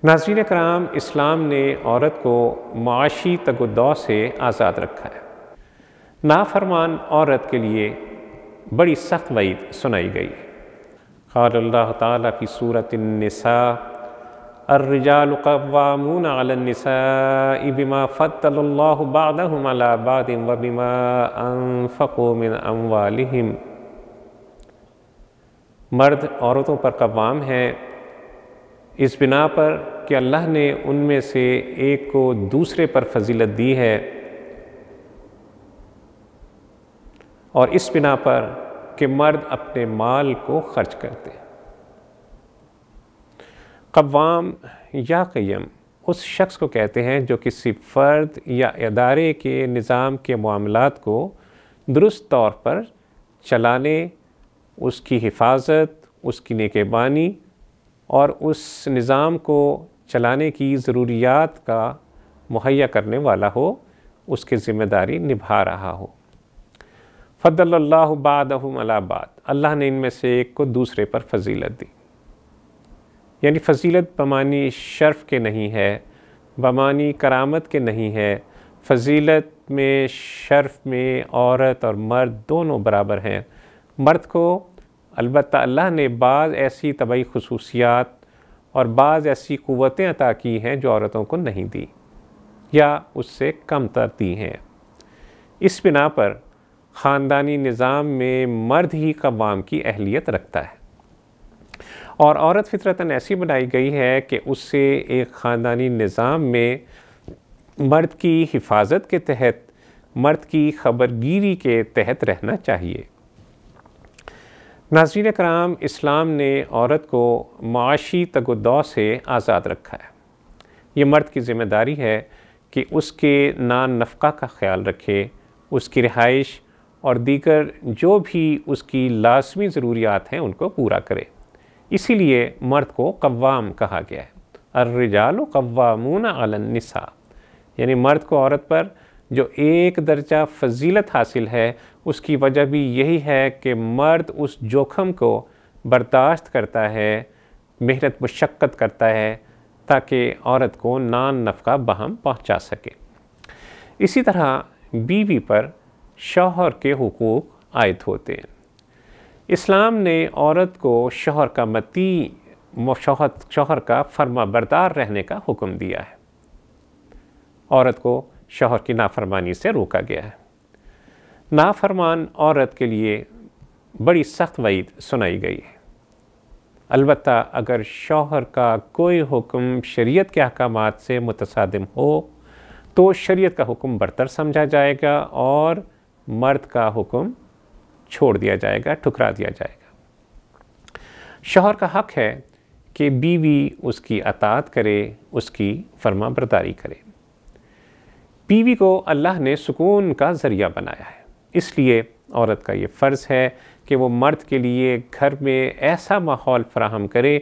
ناظرین کرام، اسلام نے عورت کو معاشی تگ و دو سے آزاد رکھا ہے۔ نافرمان عورت کے لیے بڑی سخت وعید سنائی گئی ہے۔ قال اللہ تعالیٰ فی سورۃ النساء الرجال قوامون علی النساء بما فضل اللہ بعضهم علی بعض وبما انفقوا من اموالہم۔ مرد عورتوں پر قوام ہیں اس بنا پر کہ اللہ نے ان میں سے ایک کو دوسرے پر فضیلت دی ہے، اور اس بنا پر کہ مرد اپنے مال کو خرچ کرتے ہیں۔ قوام یا قیم اس شخص کو کہتے ہیں جو کسی فرد یا ادارے کے نظام کے معاملات کو درست طور پر چلانے، اس کی حفاظت، اس کی نگہبانی اور اس نظام کو چلانے کی ضروریات کا مہیا کرنے والا ہو، اس کی ذمہ داری نبھا رہا ہو۔ فضل اللہ بعضهم علی بعض، اللہ نے ان میں سے ایک کو دوسرے پر فضیلت دی۔ یعنی فضیلت بمانی شرف کے نہیں ہے، بمانی کرامت کے نہیں ہے۔ فضیلت میں، شرف میں عورت اور مرد دونوں برابر ہیں۔ مرد کو البتہ اللہ نے بعض ایسی طبعی خصوصیات اور بعض ایسی قوتیں عطا کی ہیں جو عورتوں کو نہیں دی یا اس سے کم تر دی ہیں۔ اس بنا پر خاندانی نظام میں مرد ہی قوام کی اہلیت رکھتا ہے، اور عورت فطرتاً ایسی بنائی گئی ہے کہ اس سے ایک خاندانی نظام میں مرد کی حفاظت کے تحت، مرد کی خبرگیری کے تحت رہنا چاہیے۔ ناظرین کرام، اسلام نے عورت کو معاشی تگ و دو سے آزاد رکھا ہے۔ یہ مرد کی ذمہ داری ہے کہ اس کے نان نفقہ کا خیال رکھے، اس کی رہائش اور دیگر جو بھی اس کی لازمی ضروریات ہیں ان کو پورا کرے۔ اسی لیے مرد کو قوام کہا گیا ہے۔ الرجال قوامون علی النساء، یعنی مرد کو عورت پر جو ایک درجہ فضیلت حاصل ہے، اس کی وجہ بھی یہی ہے کہ مرد اس جوخم کو برداشت کرتا ہے، محنت مشقت کرتا ہے تاکہ عورت کو نان نفقہ بہم پہنچا سکے۔ اسی طرح بیوی پر شوہر کے حقوق عائد ہوتے ہیں۔ اسلام نے عورت کو شوہر کا مطیع، شوہر کا فرما بردار رہنے کا حکم دیا ہے۔ عورت کو شوہر کی نافرمانی سے روکا گیا ہے۔ نافرمان عورت کے لیے بڑی سخت وعید سنائی گئی ہے۔ البتہ اگر شوہر کا کوئی حکم شریعت کے احکامات سے متصادم ہو تو شریعت کا حکم برتر سمجھا جائے گا اور مرد کا حکم چھوڑ دیا جائے گا، ٹھکرا دیا جائے گا۔ شوہر کا حق ہے کہ بیوی اس کی اطاعت کرے، اس کی فرما برداری کرے۔ بیوی کو اللہ نے سکون کا ذریعہ بنایا ہے، اس لیے عورت کا یہ فرض ہے کہ وہ مرد کے لیے گھر میں ایسا ماحول فراہم کرے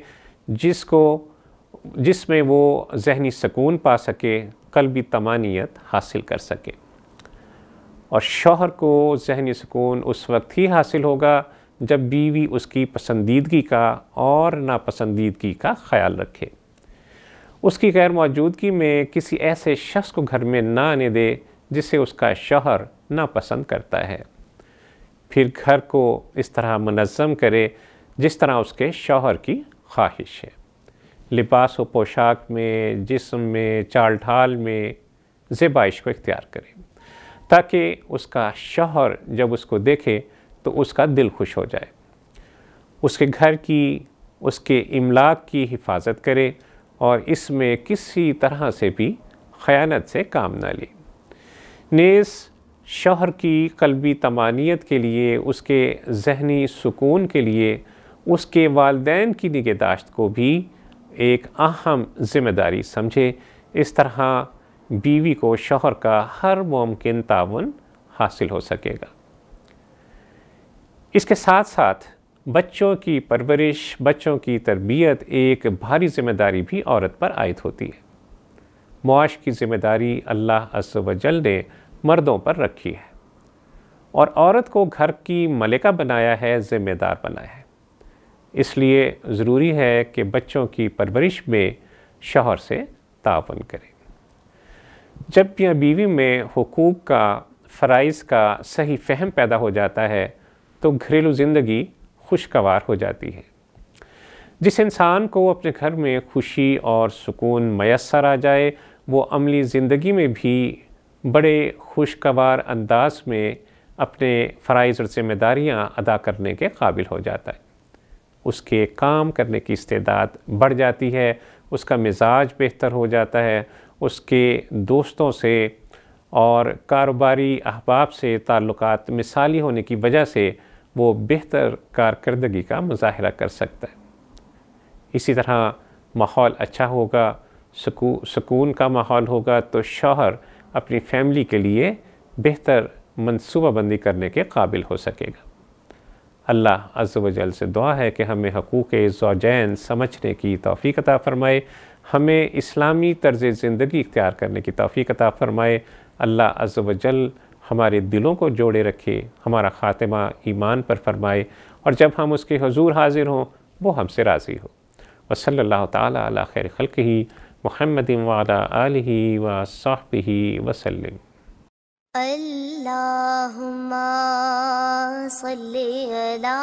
جس میں وہ ذہنی سکون پا سکے، قلبی طمانینت حاصل کر سکے۔ اور شوہر کو ذہنی سکون اس وقت ہی حاصل ہوگا جب بیوی اس کی پسندیدگی کا اور ناپسندیدگی کا خیال رکھے، اس کی غیر موجودگی میں کسی ایسے شخص کو گھر میں نہ آنے دے جسے اس کا شوہر ناپسند کرتا ہے، پھر گھر کو اس طرح منظم کرے جس طرح اس کے شوہر کی خواہش ہے۔ لباس و پوشاک میں، جسم میں، چال ڈھال میں زیبائش کو اختیار کرے تاکہ اس کا شوہر جب اس کو دیکھے تو اس کا دل خوش ہو جائے۔ اس کے گھر کی، اس کے املاک کی حفاظت کرے اور اس میں کسی طرح سے بھی خیانت سے کام نہ لے۔ نیز شوہر کی قلبی طمانینت کے لیے، اس کے ذہنی سکون کے لیے، اس کے والدین کی نگہداشت کو بھی ایک اہم ذمہ داری سمجھے۔ اس طرح بیوی کو شوہر کا ہر ممکن تعاون حاصل ہو سکے گا۔ اس کے ساتھ ساتھ بچوں کی پرورش، بچوں کی تربیت ایک بھاری ذمہ داری بھی عورت پر عائد ہوتی ہے۔ معاش کی ذمہ داری اللہ عز و جل نے مردوں پر رکھی ہے اور عورت کو گھر کی ملکہ بنایا ہے، ذمہ دار بنایا ہے۔ اس لیے ضروری ہے کہ بچوں کی پرورش میں شوہر سے تعاون کرے۔ جب میاں بیوی میں حقوق کا، فرائض کا صحیح فہم پیدا ہو جاتا ہے تو گھریلو زندگی خوشگوار ہو جاتی ہے۔ جس انسان کو اپنے گھر میں خوشی اور سکون میسر آ جائے وہ عملی زندگی میں بھی بڑے خوشگوار انداز میں اپنے فرائض اور ذمہ داریاں ادا کرنے کے قابل ہو جاتا ہے۔ اس کے کام کرنے کی استعداد بڑھ جاتی ہے، اس کا مزاج بہتر ہو جاتا ہے، اس کے دوستوں سے اور کاروباری احباب سے تعلقات مثالی ہونے کی وجہ سے وہ بہتر کارکردگی کا مظاہرہ کر سکتا ہے۔ اسی طرح ماحول اچھا ہوگا، سکون کا ماحول ہوگا تو شوہر اپنی فیملی کے لیے بہتر منصوبہ بندی کرنے کے قابل ہو سکے گا۔ اللہ عز و جل سے دعا ہے کہ ہمیں حقوق زوجین سمجھنے کی توفیق عطا فرمائے، ہمیں اسلامی طرز زندگی اختیار کرنے کی توفیق عطا فرمائے۔ اللہ عز و جل ہمارے دلوں کو جوڑے رکھے، ہمارا خاتمہ ایمان پر فرمائے، اور جب ہم اس کے حضور حاضر ہوں وہ ہم سے راضی ہو۔ وصلی اللہ تعالی علی خیر خلقہ محمد وعلی آلہ وصحبہ وسلم۔ اللہم صلی علی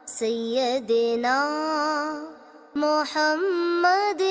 سیدنا محمد